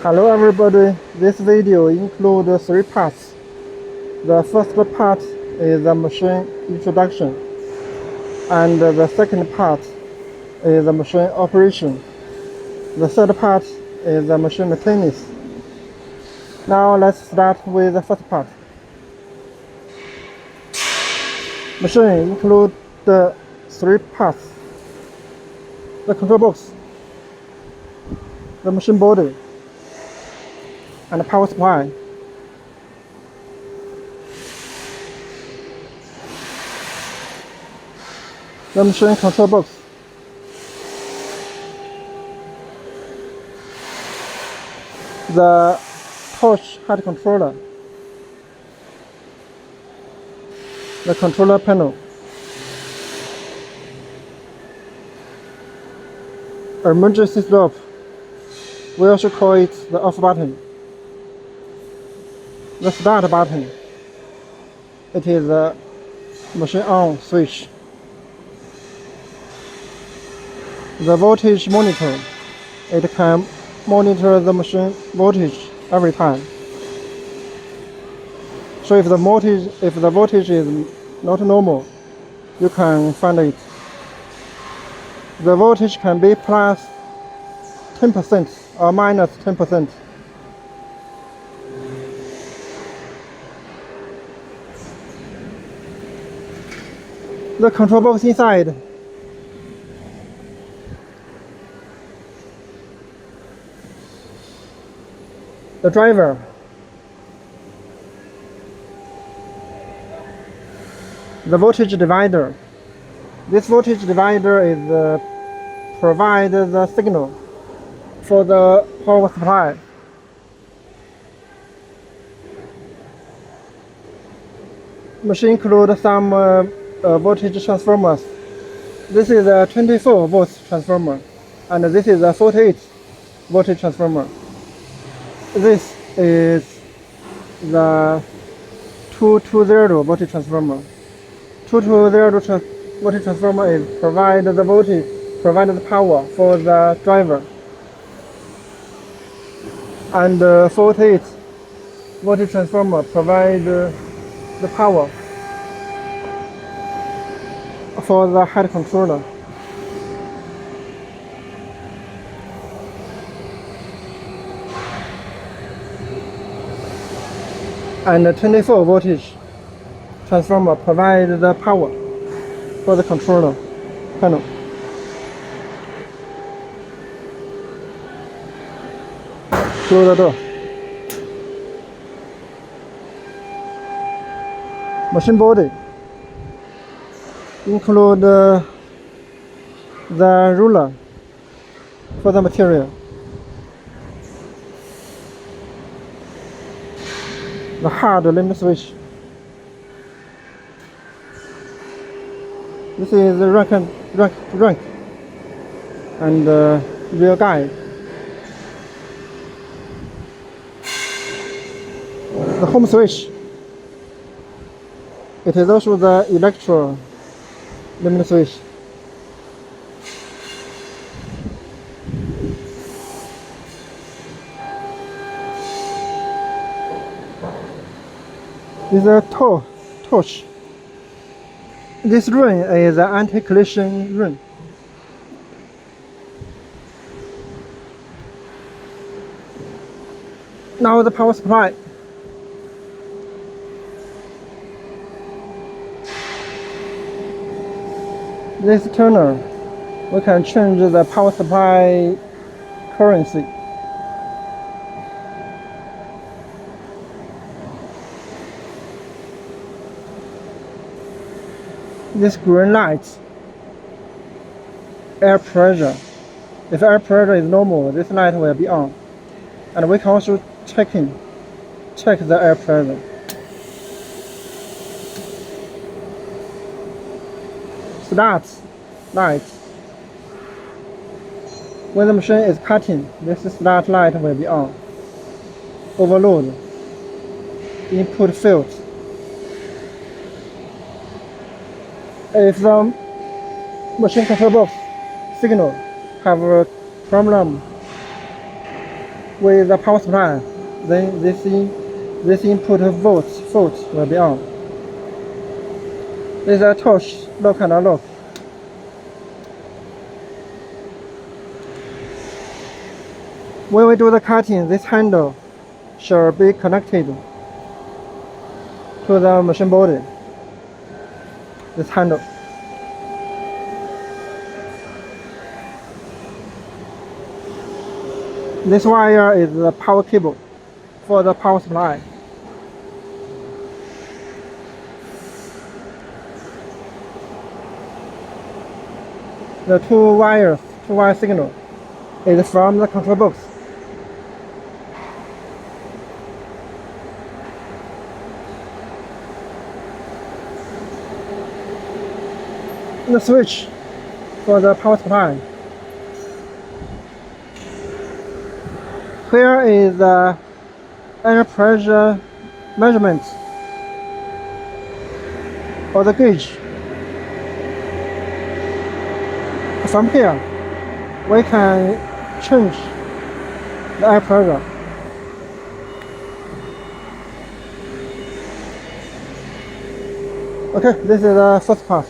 Hello everybody, this video includes 3 parts. The first part is the machine introduction, and the second part is the machine operation. The third part is the machine maintenance. Now let's start with the first part. Machine includes the 3 parts: the control box, the machine body, and the power supply. The machine control box. The touch head controller. The controller panel. Emergency stop. We also call it the off button. The start button. It is the machine on switch. The voltage monitor. It can monitor the machine voltage every time. So if the voltage is not normal, you can find it. The voltage can be plus 10% or minus 10%. The control box inside. The driver. The voltage divider. This voltage divider is provide the signal for the power supply. Machine includes some voltage transformers. This is a 24 volt transformer, and this is a 48 voltage transformer. This is the 220 voltage transformer. 220 voltage transformer is provide the power for the driver, and 48 voltage transformer provide the power for the head controller. And the 24 voltage transformer provides the power for the controller panel. Close the door. Machine body include the ruler for the material, the hard limit switch. This is the rank and rear guide. The home switch. It is also the electro limit switch. This is a torch. This ring is an anti-collision ring. Now the power supply. This turner, we can change the power supply currency. This green light, air pressure. If air pressure is normal, this light will be on. And we can also check the air pressure. Start light. When the machine is cutting, this start light will be on. Overload. Input field. If the machine control box signal have a problem, with the power supply, then this input volt will be on. This is a touch lock and unlock. When we do the cutting, this handle shall be connected to the machine body. This handle. This wire is the power cable for the power supply. The two wire signal is from the control box. The switch for the power supply. Here is the air pressure measurement or the gauge. From here, we can change the air pressure. Okay, this is the first part.